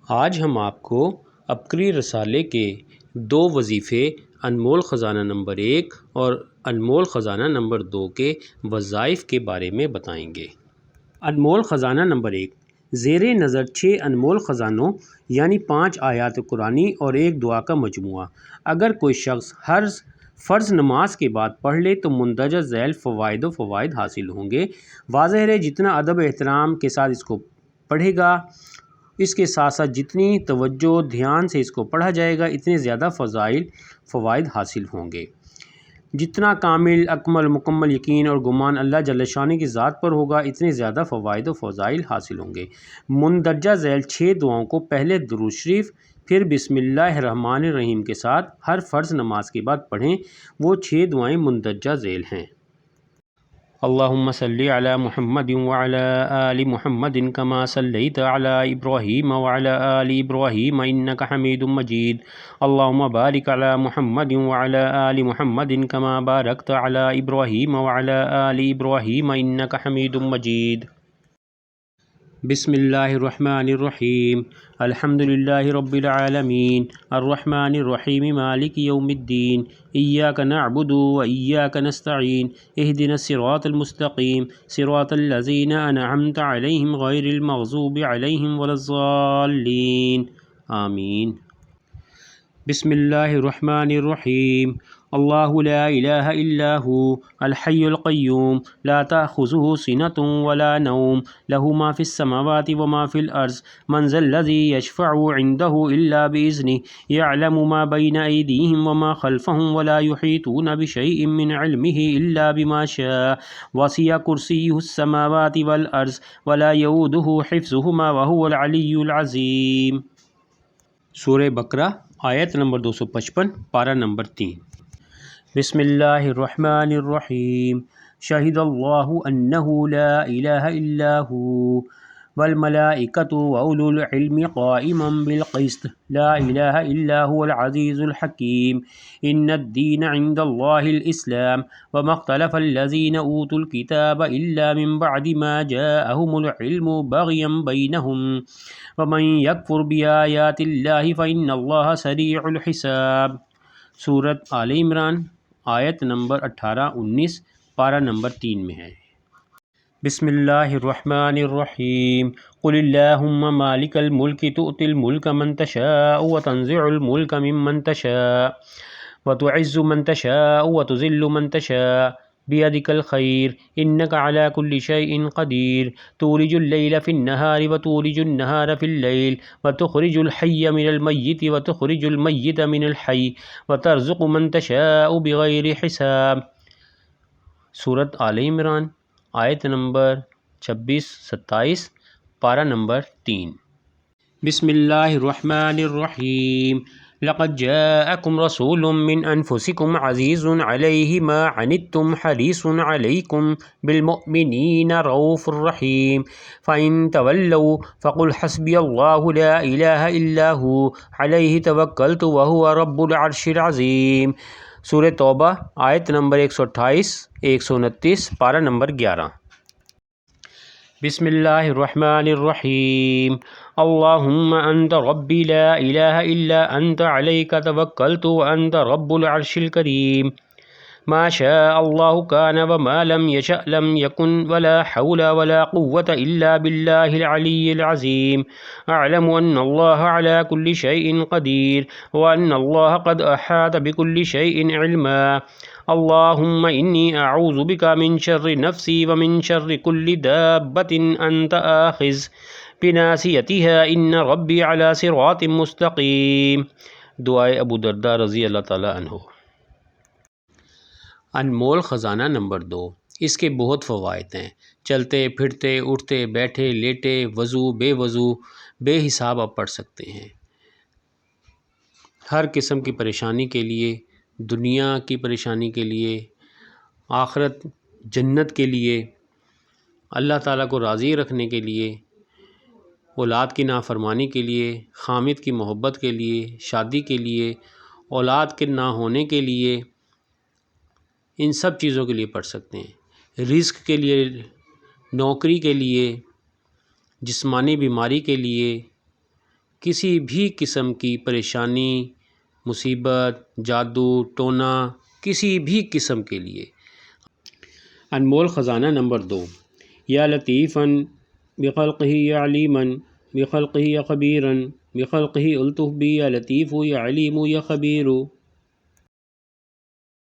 آج ہم آپ کو عبقری رسالے کے دو وظیفے انمول خزانہ نمبر 1 اور انمول خزانہ نمبر 2 کے وظائف کے بارے میں بتائیں گے۔ انمول خزانہ نمبر 1، زیر نظر 6 انمول خزانوں یعنی 5 آیات قرآنی اور ایک دعا کا مجموعہ اگر کوئی شخص ہر فرض نماز کے بعد پڑھ لے تو مندرجہ ذیل فوائد حاصل ہوں گے۔ واضح ہے جتنا ادب احترام کے ساتھ اس کو پڑھے گا، اس کے ساتھ ساتھ جتنی توجہ دھیان سے اس کو پڑھا جائے گا اتنے زیادہ فوائد حاصل ہوں گے۔ جتنا کامل اکمل مکمل یقین اور گمان اللہ جل شانہ کی ذات پر ہوگا اتنے زیادہ فوائد و فضائل حاصل ہوں گے۔ مندرجہ ذیل 6 دعاؤں کو پہلے درود شریف پھر بسم اللہ الرحمن الرحیم کے ساتھ ہر فرض نماز کے بعد پڑھیں۔ وہ 6 دعائیں مندرجہ ذیل ہیں۔ اللہم صلی علی محمد وعلی آل محمد کما صلیت علی ابراہیم وعلی آل ابراہیم انک حمید مجید۔ اللہم بارک علی محمد وعلی آل محمد کما بارکت علی ابراہیم وعلی آل ابراہیم انک حمید مجید۔ بسم اللہ الرحمن الرحیم، الحمدللہ رب العالمین، الرحمن الرحیم مالک یوم الدین، ایاک نعبد و ایاک نستعین، اہدنا الصراط المستقیم، صراط الذین انعمت علیہم غیر المغضوب علیہم ولا الضالین، آمین۔ بسم اللہ الرحمن الرحیم، اللہ لا الہ الا ہو الحی القیوم لا تأخذہ سنۃ ولا نوم لہ ما فی السماوات وما فی الارض من ذا الذی یشفع عندہ الا بإذنہ یعلم ما بین ایدیہم وما خلفہم ولا یحیطون بشیء من علمہ الا بما شاء وسع کرسیہ السماوات والارض ولا یؤودہ حفظہما وہو العلی العظیم۔ سورہ بقرہ آیت نمبر 255 پارہ نمبر 3۔ بسم اللہ الرحمن الرحیم، شہد اللہ انہ لا الہ الا ہو والملائکۃ واولو العلم قائما بالقسط لا الہ الا هو العزیز الحکیم۔ ان الدین عند اللہ الاسلام وما اختلف الذین اوتوا الکتاب الا من بعد ما جاءہم العلم بغیا بینہم ومن یکفر بآیات اللہ فإن اللہ سریع الحساب۔ سورۃ آل عمران آیت نمبر 18-19 پارہ نمبر 3 میں ہے۔ بسم اللہ الرحمن الرحیم، قل اللہم مالک الملک تؤتی الملک من تشاء وتنزع الملک ممن تشاء وتعز من تشاء وتذل من تشاء بیدک الخیر انک علی کل شیء قدیر تولج اللیل فی النہار وتولج النہار فی اللیل وتخرج الحی من المیت وتخرج المیت من الحی وترزق من تشاء بغیر حساب۔ سورۃ آل عمران آیت نمبر 26-27 پارہ نمبر 3۔ بسم اللہ الرحمن الرحیم، لقد جاءکم رسول من انفسکم عزیز علیہ ما عنتم حریص علیکم بالمؤمنین رؤوف الرحیم فإن تولوا فقل حسبی اللہ لا الہ الا ہو علیہ توکلت وہو رب العرش العظیم۔ سورہ توبہ آیت نمبر 128-129 پارہ نمبر 11۔ بسم اللہ الرحمن الرحیم، اللہم انت ربی لا الہ الا انت علیک توکلت وانت رب العرش الکریم۔ ما شاء اللہ کان وما لم یشأ لم یکن ولا حول ولا قوة الا باللہ العلی العظیم۔ اعلم ان اللہ علی کل شیء قدیر وان اللہ قد احاط بکل شیء علما۔ اللہم انی اعوذ بک من شر نفسی ومن شر کل دابۃ انت آخذ بناصیتها ان ربی علی صراط مستقیم۔ دعائے ابو درداء رضی اللہ تعالی عنہ۔ انمول خزانہ نمبر 2، اس کے بہت فوائد ہیں۔ چلتے پھرتے اٹھتے بیٹھے لیٹے وضو بے حساب آپ پڑھ سکتے ہیں۔ ہر قسم کی پریشانی کے لیے، دنیا کی پریشانی کے لیے، آخرت جنت کے لیے، اللہ تعالیٰ کو راضی رکھنے کے لیے، اولاد کی نافرمانی کے لیے، خامد کی محبت کے لیے، شادی کے لیے، اولاد کے نہ ہونے کے لیے، ان سب چیزوں کے لیے پڑھ سکتے ہیں۔ رزق کے لیے، نوکری کے لیے، جسمانی بیماری کے لیے، کسی بھی قسم کی پریشانی، مصیبت، جادو ٹونا، کسی بھی قسم کے لیے۔ انمول خزانہ نمبر 2، یا لطیفاً بخلقہ یا علیماً بخلقہ یا خبیراً بخلقہ الطف بی یا لطیف یا علیم یا خبیر۔